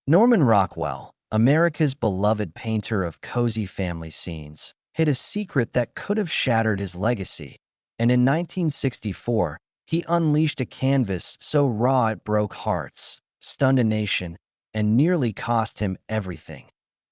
Norman Rockwell, America's beloved painter of cozy family scenes, hid a secret that could have shattered his legacy, and in 1964, he unleashed a canvas so raw it broke hearts, stunned a nation, and nearly cost him everything.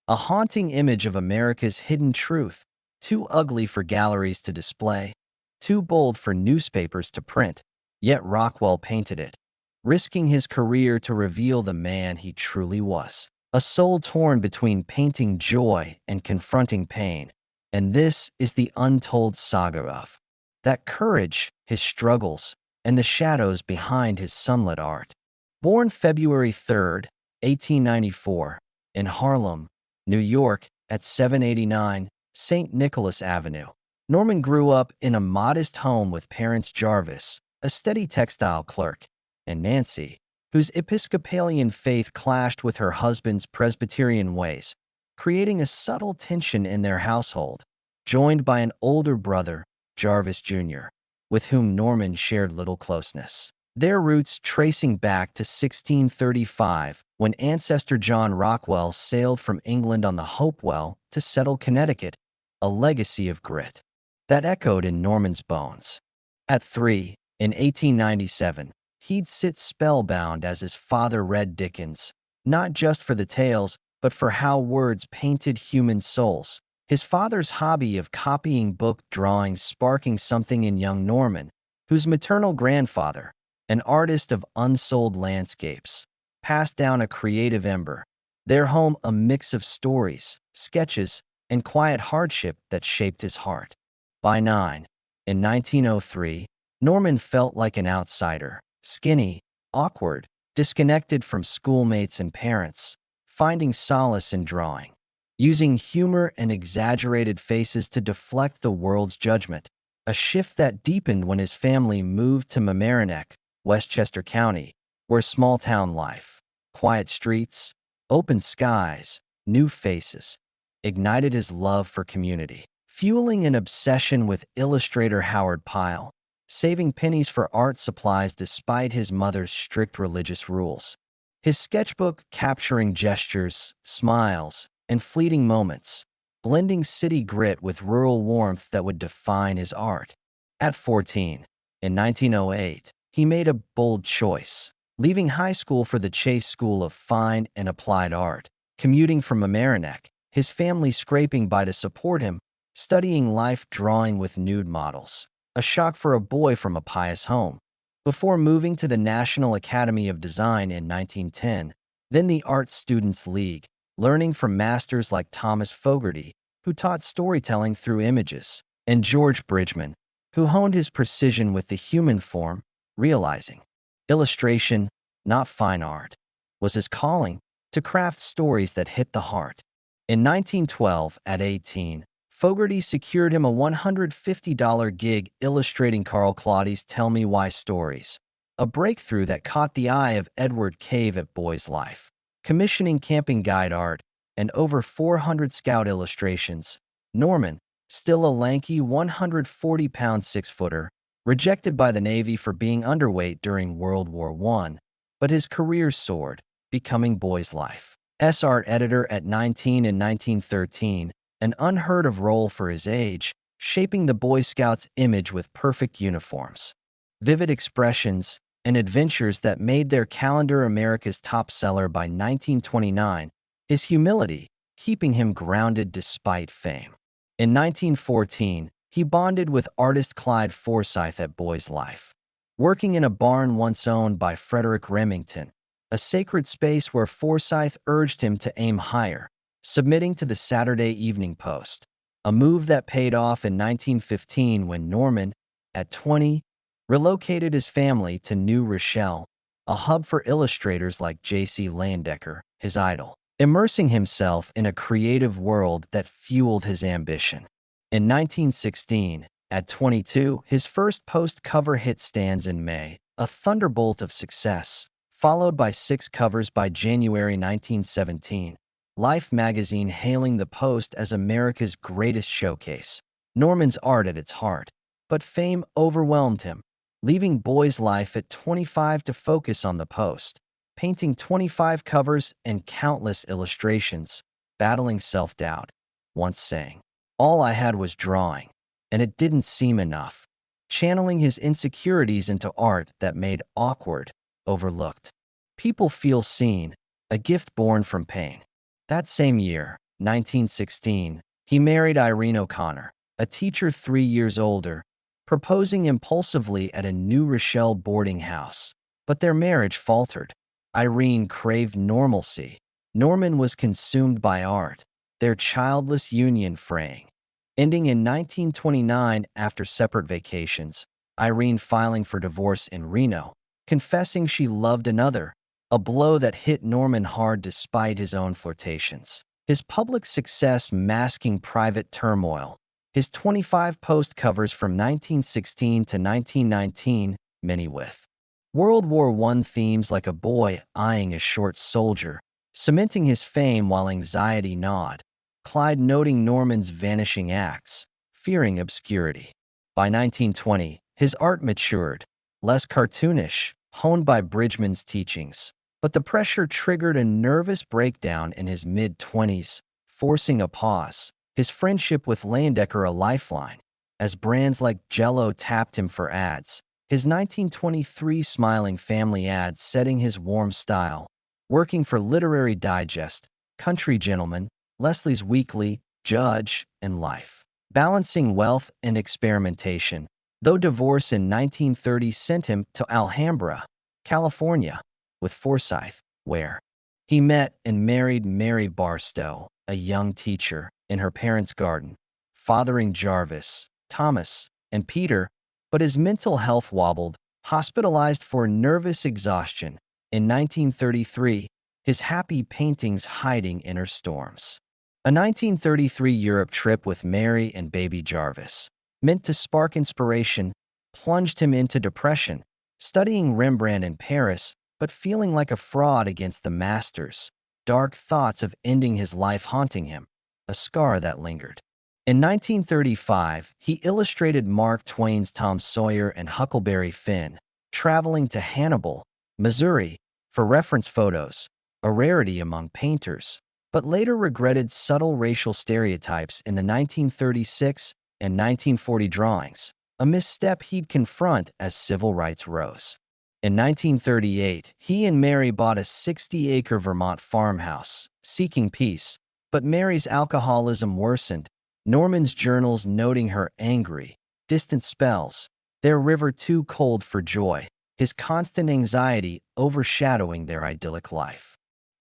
A haunting image of America's hidden truth, too ugly for galleries to display, too bold for newspapers to print, yet Rockwell painted it, risking his career to reveal the man he truly was. A soul torn between painting joy and confronting pain. And this is the untold saga of that courage, his struggles, and the shadows behind his sunlit art. Born February 3rd, 1894, in Harlem, New York, at 789 St. Nicholas Avenue, Norman grew up in a modest home with parents Jarvis, a steady textile clerk, and Nancy, whose Episcopalian faith clashed with her husband's Presbyterian ways, creating a subtle tension in their household. Joined by an older brother, Jarvis Jr., with whom Norman shared little closeness. Their roots tracing back to 1635, when ancestor John Rockwell sailed from England on the Hopewell to settle Connecticut, a legacy of grit that echoed in Norman's bones. At 3, in 1897, he'd sit spellbound as his father read Dickens, not just for the tales, but for how words painted human souls. His father's hobby of copying book drawings sparking something in young Norman, whose maternal grandfather, an artist of unsold landscapes, passed down a creative ember. Their home a mix of stories, sketches, and quiet hardship that shaped his heart. By 9, in 1903, Norman felt like an outsider, skinny, awkward, disconnected from schoolmates and parents, finding solace in drawing, using humor and exaggerated faces to deflect the world's judgment, a shift that deepened when his family moved to Mamaroneck, Westchester County, where small-town life, quiet streets, open skies, new faces, ignited his love for community, fueling an obsession with illustrator Howard Pyle, saving pennies for art supplies despite his mother's strict religious rules. His sketchbook capturing gestures, smiles, and fleeting moments, blending city grit with rural warmth that would define his art. At 14, in 1908, he made a bold choice, leaving high school for the Chase School of Fine and Applied Art, commuting from Mamaroneck, his family scraping by to support him, studying life drawing with nude models, a shock for a boy from a pious home, before moving to the National Academy of Design in 1910, then the Art Students League, learning from masters like Thomas Fogarty, who taught storytelling through images, and George Bridgman, who honed his precision with the human form, realizing illustration, not fine art, was his calling, to craft stories that hit the heart. In 1912, at 18, Fogarty secured him a $150 gig illustrating Carl Claudy's Tell Me Why stories, a breakthrough that caught the eye of Edward Cave at Boy's Life. Commissioning camping guide art and over 400 scout illustrations, Norman, still a lanky 140-pound six-footer, rejected by the Navy for being underweight during World War I, but his career soared, becoming Boy's Life's art editor at 19 in 1913, an unheard-of role for his age, shaping the Boy Scouts' image with perfect uniforms, vivid expressions, and adventures that made their calendar America's top seller by 1929, his humility keeping him grounded despite fame. In 1914, he bonded with artist Clyde Forsyth at Boy's Life, working in a barn once owned by Frederick Remington, a sacred space where Forsyth urged him to aim higher, submitting to the Saturday Evening Post, a move that paid off in 1915 when Norman, at 20, relocated his family to New Rochelle, a hub for illustrators like J.C. Leyendecker, his idol, immersing himself in a creative world that fueled his ambition. In 1916, at 22, his first post-cover hit stands in May, a thunderbolt of success, followed by 6 covers by January 1917. Life magazine hailing the Post as America's greatest showcase, Norman's art at its heart. But fame overwhelmed him, leaving Boy's Life at 25 to focus on the Post, painting 25 covers and countless illustrations, battling self-doubt, once saying, "All I had was drawing, and it didn't seem enough," channeling his insecurities into art that made awkward, overlooked. People feel seen, a gift born from pain. That same year, 1916, he married Irene O'Connor, a teacher 3 years older, proposing impulsively at a New Rochelle boarding house. But their marriage faltered. Irene craved normalcy. Norman was consumed by art, their childless union fraying. Ending in 1929 after separate vacations, Irene filing for divorce in Reno, confessing she loved another, a blow that hit Norman hard despite his own flirtations. His public success masking private turmoil. His 25 post covers from 1916 to 1919, many with World War I themes like a boy eyeing a short soldier, cementing his fame while anxiety gnawed. Clyde noting Norman's vanishing acts, fearing obscurity. By 1920, his art matured, less cartoonish, honed by Bridgman's teachings. But the pressure triggered a nervous breakdown in his mid-20s, forcing a pause. His friendship with Leyendecker a lifeline, as brands like Jell-O tapped him for ads. His 1923 Smiling Family ads setting his warm style, working for Literary Digest, Country Gentleman, Leslie's Weekly, Judge, and Life. Balancing wealth and experimentation, though divorce in 1930 sent him to Alhambra, California, with Forsyth, where he met and married Mary Barstow, a young teacher, in her parents' garden, fathering Jarvis, Thomas, and Peter, but his mental health wobbled, hospitalized for nervous exhaustion. In 1933, his happy paintings hiding inner storms. A 1933 Europe trip with Mary and baby Jarvis, meant to spark inspiration, plunged him into depression, studying Rembrandt in Paris, but feeling like a fraud against the masters, dark thoughts of ending his life haunting him, a scar that lingered. In 1935, he illustrated Mark Twain's Tom Sawyer and Huckleberry Finn, traveling to Hannibal, Missouri, for reference photos, a rarity among painters, but later regretted subtle racial stereotypes in the 1936 and 1940 drawings, a misstep he'd confront as civil rights rose. In 1938, he and Mary bought a 60-acre Vermont farmhouse, seeking peace, but Mary's alcoholism worsened, Norman's journals noting her angry, distant spells, their river too cold for joy, his constant anxiety overshadowing their idyllic life.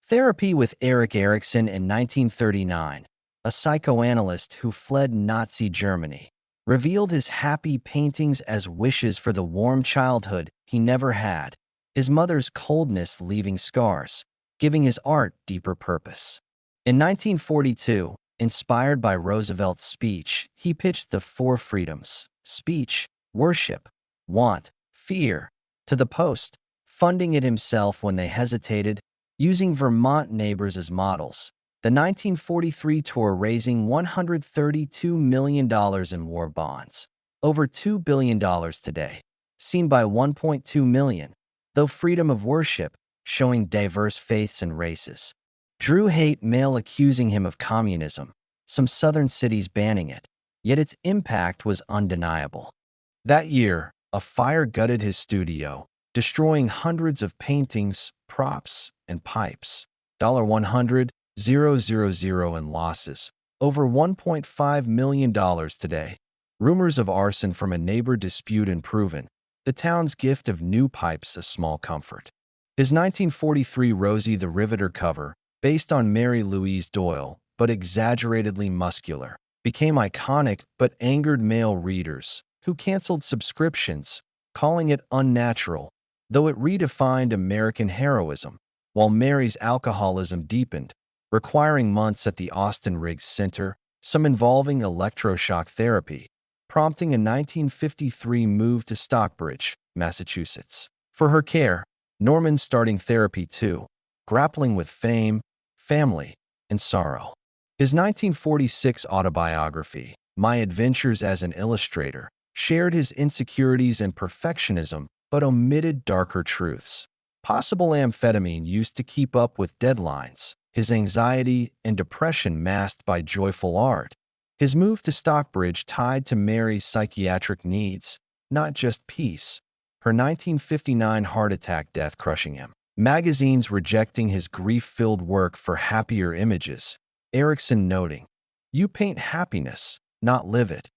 Therapy with Erik Erikson in 1939, a psychoanalyst who fled Nazi Germany, revealed his happy paintings as wishes for the warm childhood he never had, his mother's coldness leaving scars, giving his art deeper purpose. In 1942, inspired by Roosevelt's speech, he pitched the four freedoms: speech, worship, want, fear, to the Post, funding it himself when they hesitated, using Vermont neighbors as models. The 1943 tour raising $132 million in war bonds, over $2 billion today, seen by 1.2 million, though freedom of worship, showing diverse faiths and races, drew hate mail accusing him of communism, some southern cities banning it, yet its impact was undeniable. That year, a fire gutted his studio, destroying hundreds of paintings, props, and pipes. $100,000 in losses, over $1.5 million today. Rumors of arson from a neighbor dispute unproven, the town's gift of new pipes a small comfort. His 1943 Rosie the Riveter cover, based on Mary Louise Doyle, but exaggeratedly muscular, became iconic but angered male readers, who canceled subscriptions, calling it unnatural, though it redefined American heroism, while Mary's alcoholism deepened, requiring months at the Austin Riggs Center, some involving electroshock therapy, prompting a 1953 move to Stockbridge, Massachusetts. For her care, Norman starting therapy too, grappling with fame, family, and sorrow. His 1946 autobiography, My Adventures as an Illustrator, shared his insecurities and perfectionism, but omitted darker truths. Possible amphetamine used to keep up with deadlines, his anxiety and depression masked by joyful art. His move to Stockbridge tied to Mary's psychiatric needs, not just peace. Her 1959 heart attack death crushing him. Magazines rejecting his grief-filled work for happier images. Erickson noting, "You paint happiness, not live it,"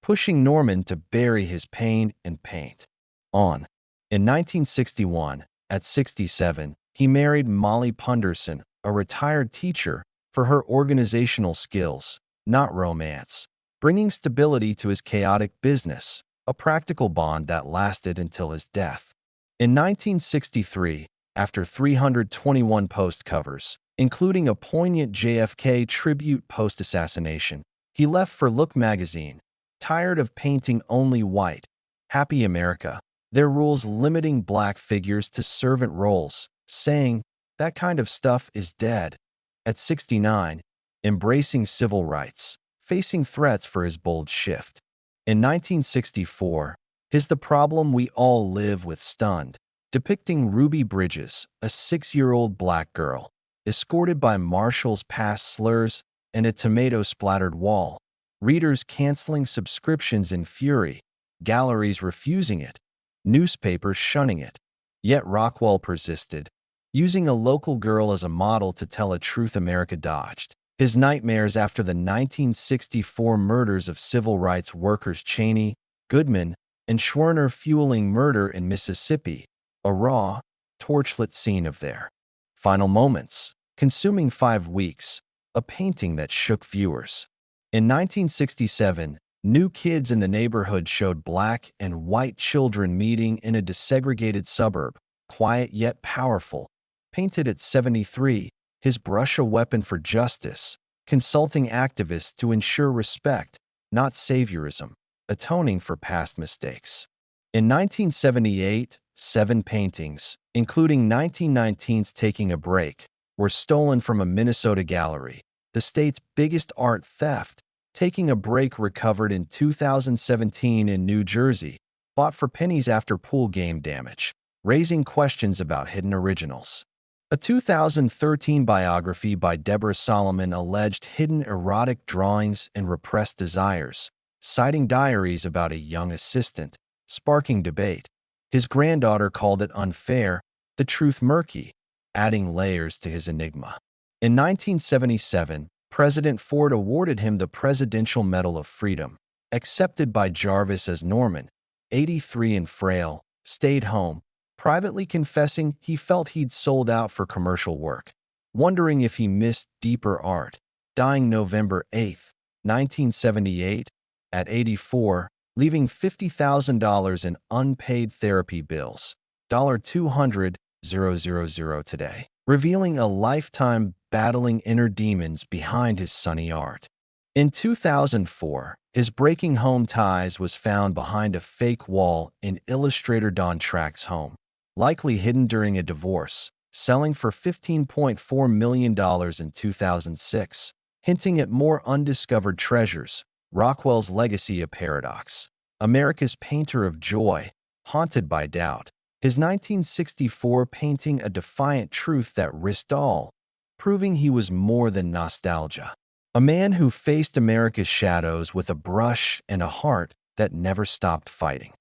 pushing Norman to bury his pain and paint. On. In 1961, at 67, he married Molly Punderson, a retired teacher, for her organizational skills, not romance, bringing stability to his chaotic business, a practical bond that lasted until his death. In 1963, after 321 post covers, including a poignant JFK tribute post-assassination, he left for Look magazine, tired of painting only white. Happy America, their rules limiting black figures to servant roles, saying, "That kind of stuff is dead." At 69, embracing civil rights, facing threats for his bold shift. In 1964, his The Problem We All Live With Stunned, depicting Ruby Bridges, a 6-year-old black girl, escorted by marshals past slurs and a tomato-splattered wall, readers canceling subscriptions in fury, galleries refusing it, newspapers shunning it. Yet Rockwell persisted, using a local girl as a model to tell a truth America dodged. His nightmares after the 1964 murders of civil rights workers Cheney, Goodman, and Schwerner fueling murder in Mississippi, a raw, torchlit scene of their final moments, consuming 5 weeks, a painting that shook viewers. In 1967, New Kids in the Neighborhood showed black and white children meeting in a desegregated suburb, quiet yet powerful. Painted at 73, his brush a weapon for justice, consulting activists to ensure respect, not saviorism, atoning for past mistakes. In 1978, 7 paintings, including 1919's Taking a Break, were stolen from a Minnesota gallery, the state's biggest art theft. Taking a Break recovered in 2017 in New Jersey, bought for pennies after pool game damage, raising questions about hidden originals. A 2013 biography by Deborah Solomon alleged hidden erotic drawings and repressed desires, citing diaries about a young assistant, sparking debate. His granddaughter called it unfair, the truth murky, adding layers to his enigma. In 1977, President Ford awarded him the Presidential Medal of Freedom, accepted by Jarvis as Norman, 83 and frail, stayed home, privately confessing he felt he'd sold out for commercial work, wondering if he missed deeper art. Dying November 8, 1978, at 84, leaving $50,000 in unpaid therapy bills, $200,000 today, revealing a lifetime battling inner demons behind his sunny art. In 2004, his Breaking Home Ties was found behind a fake wall in illustrator Don Track's home, likely hidden during a divorce, selling for $15.4 million in 2006, hinting at more undiscovered treasures. Rockwell's legacy a paradox. America's painter of joy, haunted by doubt. His 1964 painting a defiant truth that risked all, proving he was more than nostalgia. A man who faced America's shadows with a brush and a heart that never stopped fighting.